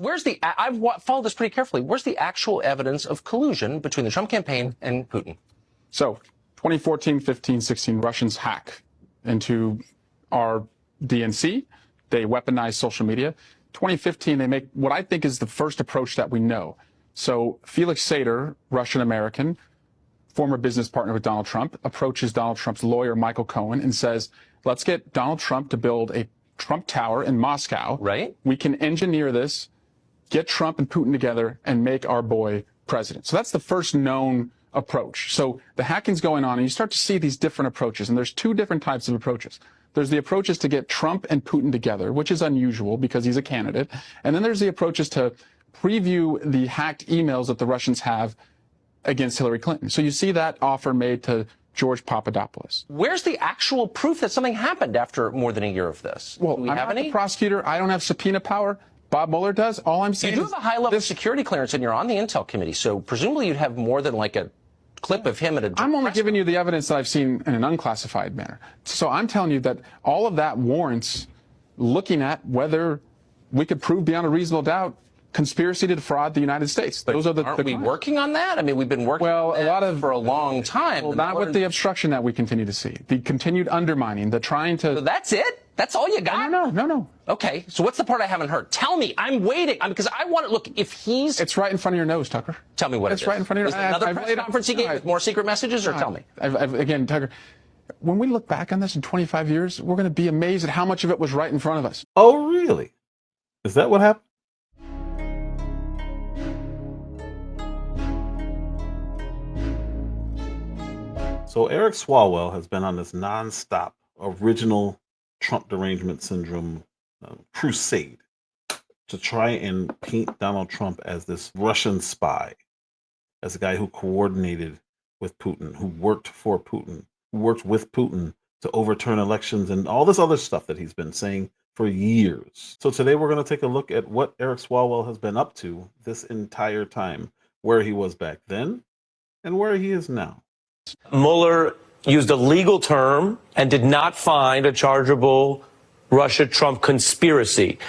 I've followed this pretty carefully. Where's the actual evidence of collusion between the Trump campaign and Putin? So 2014, 15, 16, Russians hack into our DNC. They weaponize social media. 2015, they make what I think is the first approach that we know. So Felix Sater, Russian-American, former business partner with Donald Trump, approaches Donald Trump's lawyer, Michael Cohen, and says, let's get Donald Trump to build a Trump Tower in Moscow. Right. We can engineer this, get Trump and Putin together, and make our boy president. So that's the first known approach. So the hacking's going on, and you start to see these different approaches, and there's two different types of approaches. There's the approaches to get Trump and Putin together, which is unusual because he's a candidate. And then there's the approaches to preview the hacked emails that the Russians have against Hillary Clinton. So you see that offer made to George Papadopoulos. Where's the actual proof that something happened after more than a year of this? Well, I'm not the prosecutor. I don't have subpoena power. Bob Mueller does. All I'm saying is... You do have a high-level security clearance, and you're on the Intel Committee, so presumably you'd have more than like a clip of him at a... I'm only giving you the evidence that I've seen in an unclassified manner. So I'm telling you that all of that warrants looking at whether we could prove beyond a reasonable doubt conspiracy to defraud the United States. Those are the Aren't we working on that? I mean, we've been working on that for a long time. Well, not with the obstruction that we continue to see. The continued undermining, the trying to... So that's it? That's all you got? No. Okay, so what's the part I haven't heard? Tell me. I'm waiting. Because I want to look, if he's... It's right in front of your nose, Tucker. Tell me what it's right in front of your nose. Another press conference he gave with more secret messages, or tell me? Again, Tucker, when we look back on this in 25 years, we're going to be amazed at how much of it was right in front of us. Oh, really? Is that what happened? So Eric Swalwell has been on this nonstop original Trump derangement syndrome crusade to try and paint Donald Trump as this Russian spy, as a guy who coordinated with Putin, who worked for Putin, who worked with Putin to overturn elections and all this other stuff that he's been saying for years. So today we're going to take a look at what Eric Swalwell has been up to this entire time, where he was back then and where he is now. Mueller used a legal term and did not find a chargeable Russia-Trump conspiracy.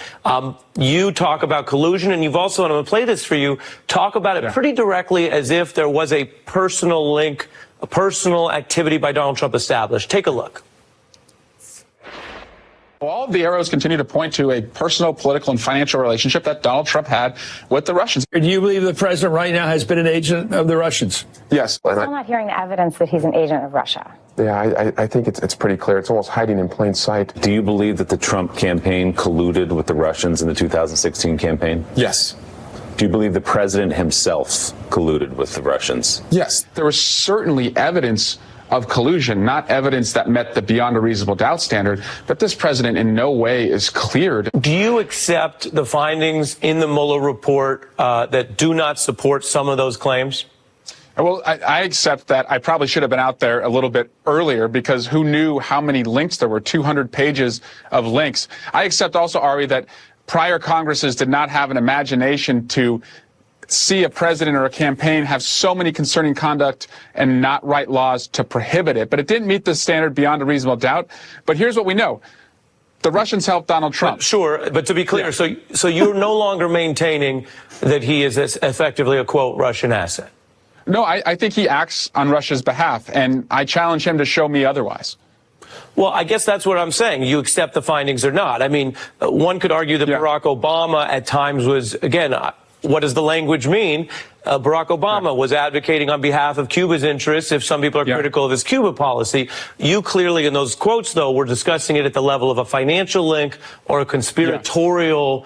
You talk about collusion, and you've also, and I'm going to play this for you, talk about it pretty directly as if there was a personal link, a personal activity by Donald Trump established. Take a look. All of the arrows continue to point to a personal, political, and financial relationship that Donald Trump had with the Russians. Do you believe the president right now has been an agent of the Russians? Yes. I'm still not hearing the evidence that he's an agent of Russia. Yeah, I think it's pretty clear. It's almost hiding in plain sight. Do you believe that the Trump campaign colluded with the Russians in the 2016 campaign? Yes. Do you believe the president himself colluded with the Russians? Yes. There was certainly evidence of collusion, not evidence that met the beyond a reasonable doubt standard, but this president in no way is cleared. Do you accept the findings in the Mueller report that do not support some of those claims? Well, I accept that I probably should have been out there a little bit earlier, because who knew how many links there were, 200 pages of links. I accept also, Ari, that prior Congresses did not have an imagination to see a president or a campaign have so many concerning conduct and not write laws to prohibit it. But it didn't meet the standard beyond a reasonable doubt. But here's what we know. The Russians helped Donald Trump. Sure, but to be clear, so you're no longer maintaining that he is effectively a, quote, Russian asset? No, I think he acts on Russia's behalf, and I challenge him to show me otherwise. Well, I guess that's what I'm saying. You accept the findings or not. I mean, one could argue that Barack Obama at times was, again, what does the language mean? Barack Obama was advocating on behalf of Cuba's interests if some people are critical of his Cuba policy. You clearly, in those quotes, though, were discussing it at the level of a financial link or a conspiratorial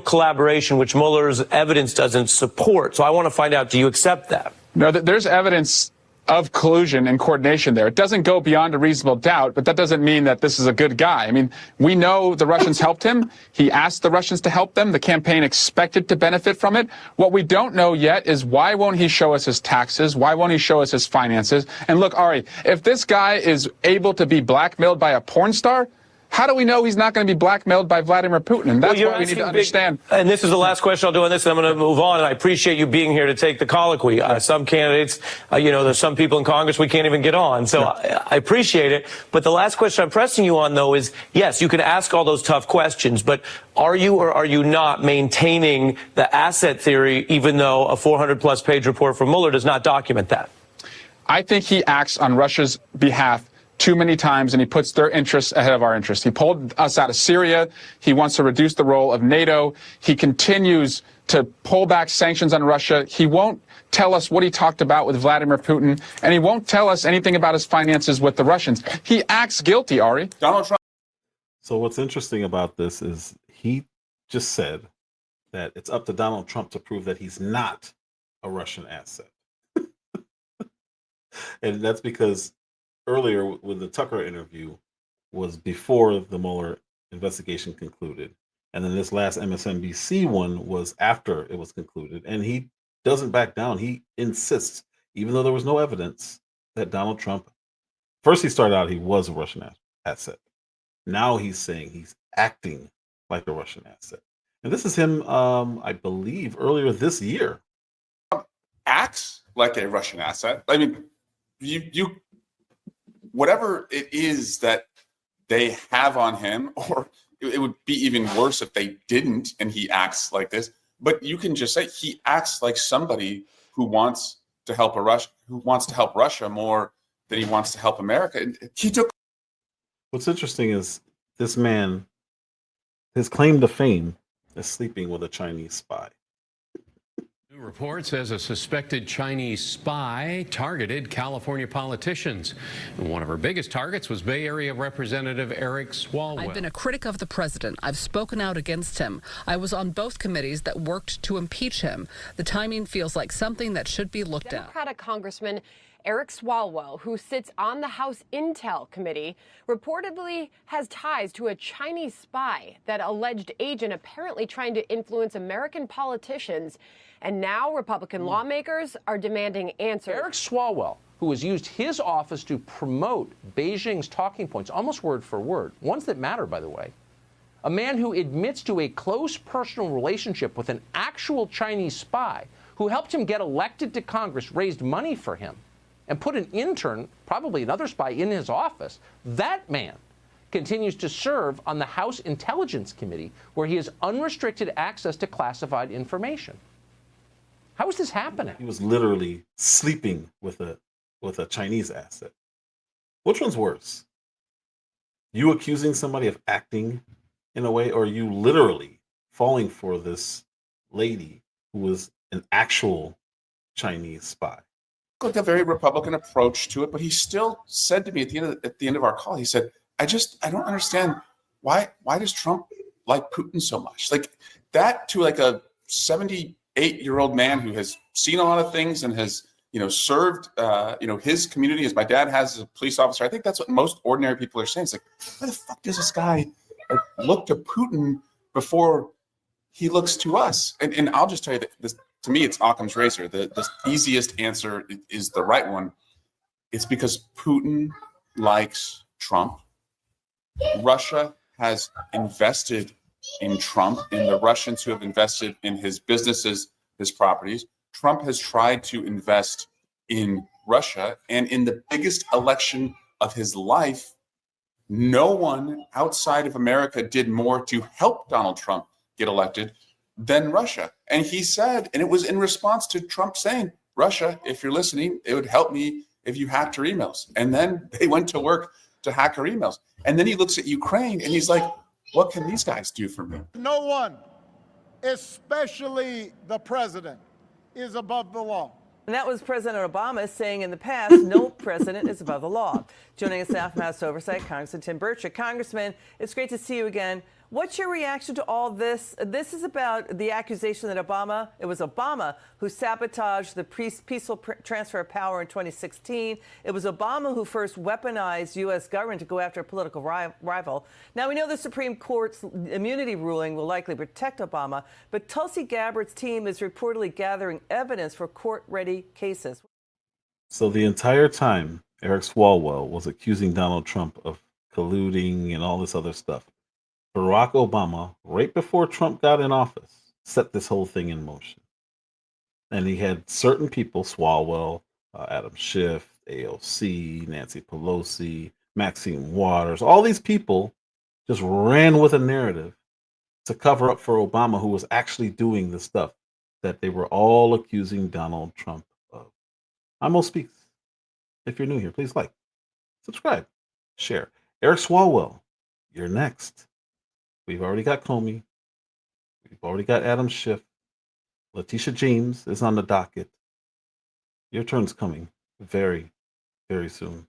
collaboration, which Mueller's evidence doesn't support. So I want to find out, do you accept that? No, there's evidence of collusion and coordination there. It doesn't go beyond a reasonable doubt, but that doesn't mean that this is a good guy. I mean, we know the Russians helped him. He asked the Russians to help them. The campaign expected to benefit from it. What we don't know yet is why won't he show us his taxes? Why won't he show us his finances? And look, Ari, if this guy is able to be blackmailed by a porn star, How do we know he's not going to be blackmailed by Vladimir Putin? And that's Well, why we need to asking understand. and this is the last question I'll do on this, and I'm going to move on. And I appreciate you being here to take the colloquy. Some candidates, there's some people in Congress we can't even get on. So I appreciate it. But the last question I'm pressing you on, though, is, yes, you can ask all those tough questions, but are you or are you not maintaining the asset theory, even though a 400-plus page report from Mueller does not document that? I think he acts on Russia's behalf too many times, and he puts their interests ahead of our interests. He pulled us out of Syria. He wants to reduce the role of NATO. He continues to pull back sanctions on Russia. He won't tell us what he talked about with Vladimir Putin, and he won't tell us anything about his finances with the Russians. He acts guilty, Ari. Donald Trump. So what's interesting about this is he just said that it's up to Donald Trump to prove that he's not a Russian asset. And that's because earlier with the Tucker interview was before the Mueller investigation concluded. And then this last MSNBC one was after it was concluded. And he doesn't back down. He insists, even though there was no evidence, that Donald Trump, first he started out, he was a Russian asset. Now he's saying he's acting like a Russian asset. And this is him, I believe, earlier this year. Acts like a Russian asset. I mean, you whatever it is that they have on him, or it would be even worse if they didn't and he acts like this. But you can just say he acts like somebody who wants to help Russia more than he wants to help America. He took. What's interesting is this man, his claim to fame is sleeping with a Chinese spy. New report says a suspected Chinese spy targeted California politicians. And one of her biggest targets was Bay Area Representative Eric Swalwell. I've been a critic of the president. I've spoken out against him. I was on both committees that worked to impeach him. The timing feels like something that should be looked at. Democratic Congressman Eric Swalwell, who sits on the House Intel Committee, reportedly has ties to a Chinese spy, that alleged agent apparently trying to influence American politicians. And now Republican lawmakers are demanding answers. Eric Swalwell, who has used his office to promote Beijing's talking points, almost word for word, ones that matter, by the way, a man who admits to a close personal relationship with an actual Chinese spy who helped him get elected to Congress, raised money for him, and put an intern, probably another spy, in his office. That man continues to serve on the House Intelligence Committee, where he has unrestricted access to classified information. How is this happening? He was literally sleeping with a Chinese asset. Which one's worse? You accusing somebody of acting in a way, or you literally falling for this lady who was an actual Chinese spy? Like a very Republican approach to it, but he still said to me at the end of our call, he said, I don't understand why does Trump like Putin so much? Like that, to like a 78-year-old man who has seen a lot of things and has, served, his community, as my dad has as a police officer. I think that's what most ordinary people are saying. It's like, why the fuck does this guy look to Putin before he looks to us? And I'll just tell you that this, to me, it's Occam's razor. The easiest answer is the right one. It's because Putin likes Trump. Russia has invested in Trump, in the Russians who have invested in his businesses, his properties. Trump has tried to invest in Russia, and in the biggest election of his life, no one outside of America did more to help Donald Trump get elected than Russia. And he said, and it was in response to Trump saying, Russia, if you're listening, it would help me if you hacked her emails. And then they went to work to hack her emails. And then he looks at Ukraine and he's like, what can these guys do for me? No one, especially the president, is above the law. And that was President Obama saying in the past, no president is above the law. Joining us now from House Oversight, Congressman Tim Burchett. Congressman, it's great to see you again. What's your reaction to all this? This is about the accusation that it was Obama who sabotaged the peaceful transfer of power in 2016. It was Obama who first weaponized U.S. government to go after a political rival. Now, we know the Supreme Court's immunity ruling will likely protect Obama, but Tulsi Gabbard's team is reportedly gathering evidence for court-ready cases. So the entire time, Eric Swalwell was accusing Donald Trump of colluding and all this other stuff. Barack Obama, right before Trump got in office, set this whole thing in motion. And he had certain people, Swalwell, Adam Schiff, AOC, Nancy Pelosi, Maxine Waters, all these people just ran with a narrative to cover up for Obama, who was actually doing the stuff that they were all accusing Donald Trump of. I'm Mo Speaks. If you're new here, please like, subscribe, share. Eric Swalwell, you're next. We've already got Comey. We've already got Adam Schiff. Letitia James is on the docket. Your turn's coming very, very soon.